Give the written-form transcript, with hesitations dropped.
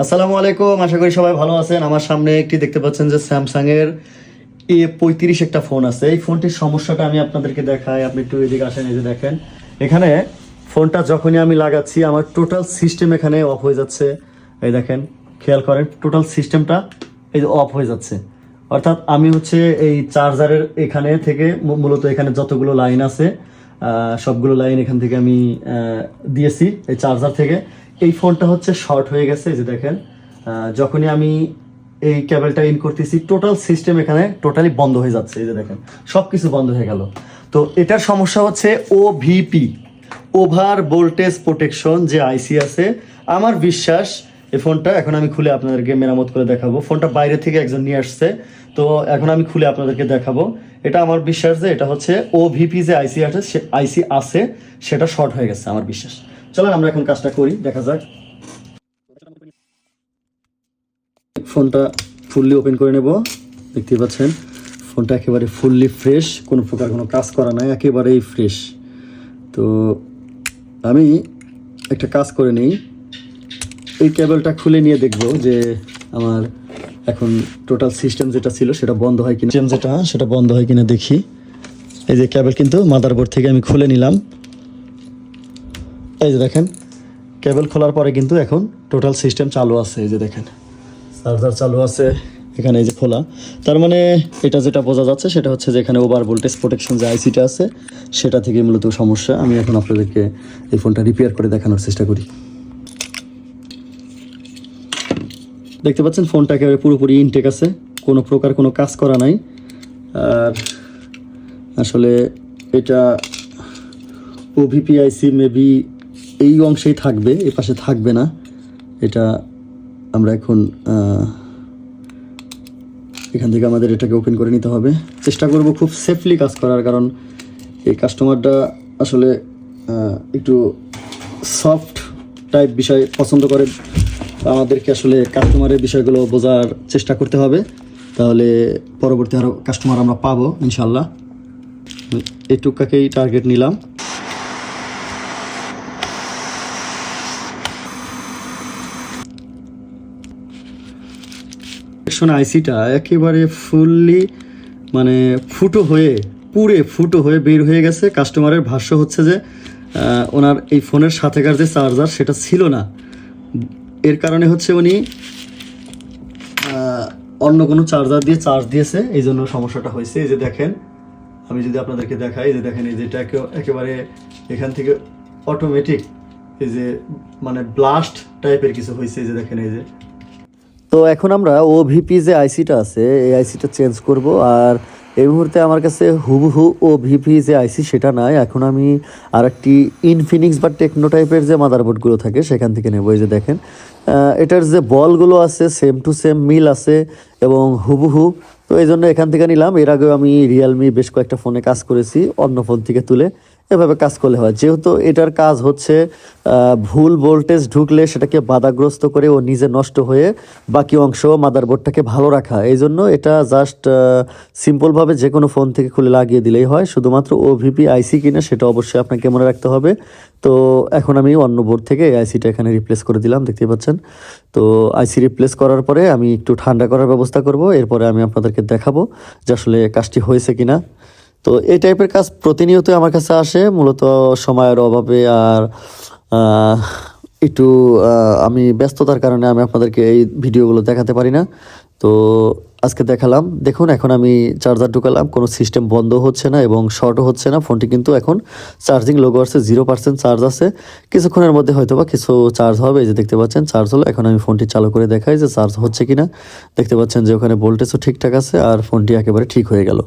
আসসালামু আলাইকুম, আশা করি সবাই ভালো আছেন। আমার সামনে একটি দেখতে পাচ্ছেন যে স্যামসাং এর A35 একটা ফোন আছে। এই ফোনটির সমস্যাটা আমি আপনাদেরকে দেখাই। আপনি একটু এদিকে আসেন, এই যে দেখেন এখানে ফোনটা যখনই আমি লাগাচ্ছি আমার টোটাল সিস্টেম এখানে অফ হয়ে যাচ্ছে। এই দেখেন, খেয়াল করেন টোটাল সিস্টেমটা এই যে অফ হয়ে যাচ্ছে। অর্থাৎ আমি হচ্ছে এই চার্জারের এখানে থেকে মূলত এখানে যতগুলো লাইন আছে সবগুলো লাইন এখান থেকে আমি দিয়েছি এই চার্জার থেকে। এই ফোনটা হচ্ছে শর্ট হয়ে গেছে। এই যে দেখেন, যখনই আমি এই কেবলটা ইন করতেছি টোটাল সিস্টেম এখানে টোটালি বন্ধ হয়ে যাচ্ছে। এই যে দেখেন সব কিছু বন্ধ হয়ে গেল। তো এটার সমস্যা হচ্ছে ওভিপি, ওভার ভোল্টেজ প্রোটেকশন যে আইসি আছে। আমার বিশ্বাস এই ফোনটা এখন আমি খুলে আপনাদেরকে মেরামত করে দেখাবো। ফোনটা বাইরে থেকে একজন নিয়ে আসছে, তো এখন আমি খুলে আপনাদেরকে দেখাবো। এটা আমার বিশ্বাস যে এটা হচ্ছে ওভিপি যে আইসি আছে সেটা শর্ট হয়ে গেছে আমার বিশ্বাস। চলেন আমরা এখন কাজটা করি, দেখা যাক। ফোনটা ফুললি ওপেন করে নেব। দেখতে পাচ্ছেন ফোনটা একেবারে ফুললি ফ্রেশ, কোনো প্রকার কোনো কাজ করা নাই, একেবারেই ফ্রেশ। তো আমি একটা কাজ করে নিই, এই কেবলটা খুলে নিয়ে দেখব যে আমার এখন টোটাল সিস্টেম যেটা ছিল সেটা বন্ধ হয় কিনা। সেটা বন্ধ হয় কিনা দেখি। এই যে কেবল কিন্তু মাদারবোর্ড থেকে আমি খুলে নিলাম। এই যে দেখেন কেবল খোলার পরে কিন্তু এখন টোটাল সিস্টেম চালু আছে। এই যে দেখেন চার্জার চালু আছে এখানে, এই যে খোলা। তার মানে এটা যেটা বোঝা যাচ্ছে সেটা হচ্ছে যে এখানে ওভার ভোল্টেজ প্রোটেকশন যে আইসিটা আছে সেটা থেকে মূলত সমস্যা। আমি এখন আপনাদেরকে এই ফোনটা রিপেয়ার করে দেখানোর চেষ্টা করি। দেখতে পাচ্ছেন ফোনটা একেবারে পুরোপুরি ইনটেক আছে, কোনো প্রকার কোনো কাজ করা নাই। আর আসলে এটা ওভিপি আইসি মেবি এই অংশেই থাকবে, এই পাশে থাকবে না। এটা আমরা এখন এখান থেকে আমাদের এটাকে ওপেন করে নিতে হবে। চেষ্টা করব খুব সেফলি কাজ করার, কারণ এই কাস্টমারটা আসলে একটু সফট টাইপ বিষয় পছন্দ করে। আমাদেরকে আসলে কাস্টমারের বিষয়গুলো বোঝার চেষ্টা করতে হবে, তাহলে পরবর্তী আরও কাস্টমার আমরা পাবো ইনশাল্লাহ। এইটুকাকেই টার্গেট নিলাম। আইসিটা একেবারে ফুললি মানে ফুটো হয়ে বের হয়ে গেছে। কাস্টমারের ভাষ্য হচ্ছে যে ওনার এই ফোনের সাথেকার যে চার্জার সেটা ছিল না, এর কারণে হচ্ছে উনি অন্য কোনো চার্জার দিয়ে চার্জ দিয়েছে, এই জন্য সমস্যাটা হয়েছে। এই যে দেখেন, আমি যদি আপনাদেরকে দেখাই, এই যে দেখেন এই যে এটা একেবারে এখান থেকে অটোমেটিক এই যে মানে ব্লাস্ট টাইপের কিছু হয়েছে। এই যে দেখেন এই যে। তো এখন আমরা ওভিপি যে আইসিটা আছে এই আইসিটা চেঞ্জ করব। আর এই মুহূর্তে আমার কাছে হুবহু ওভিপি যে আইসি সেটা নাই, এখন আমি আর একটি ইনফিনিক্স বা টেকনো টাইপের যে মাদারবোর্ডগুলো থাকে সেখান থেকে নেব। এই যে দেখেন এটার যে বলগুলো আছে সেম টু সেম মিল আছে এবং হুবহু, তো এই জন্য এখান থেকে নিলাম। এর আগেও আমি রিয়েলমি বেশ কয়েকটা ফোনে কাজ করেছি, অন্য ফোন থেকে তুলে এভাবে কাজ করলে হয়। যেহেতু এটার কাজ হচ্ছে ভুল ভোল্টেজ ঢুকলে সেটাকে বাধাগ্রস্ত করে ও নিজে নষ্ট হয়ে বাকি অংশ মাদারবোর্ডটাকে ভালো রাখা, এই জন্য এটা জাস্ট সিম্পলভাবে যে কোনো ফোন থেকে খুলে লাগিয়ে দিলেই হয়। শুধুমাত্র ওভিপি আইসি কিনা সেটা অবশ্যই আপনাকে মনে রাখতে হবে। তো এখন আমি অন্য বোর্ড থেকে আইসিটা এখানে রিপ্লেস করে দিলাম, দেখতে পাচ্ছেন। তো আইসি রিপ্লেস করার পরে আমি একটু ঠান্ডা করার ব্যবস্থা করব, এরপরে আমি আপনাদেরকে দেখাবো যে আসলে কাজটি হয়েছে কিনা। তো এই টাইপের কাজ প্রতিনিয়ত আমার কাছে আসে, মূলত সময়ের অভাবে আর একটু আমি ব্যস্ততার কারণে আমি আপনাদেরকে এই ভিডিওগুলো দেখাতে পারি না। তো আজকে দেখালাম। দেখুন এখন আমি চার্জার ঢুকালাম, কোনো সিস্টেম বন্ধ হচ্ছে না এবং শর্টও হচ্ছে না। ফোনটি কিন্তু এখন চার্জিং লোগো আসছে, 0% চার্জ আছে। কিছুক্ষণের মধ্যে হয়তো বা কিছু চার্জ হবে। এই যে দেখতে পাচ্ছেন চার্জ হলো। এখন আমি ফোনটি চালু করে দেখাই যে চার্জ হচ্ছে কিনা। দেখতে পাচ্ছেন যে ওখানে ভোল্টেজও ঠিকঠাক আছে আর ফোনটি একেবারে ঠিক হয়ে গেল।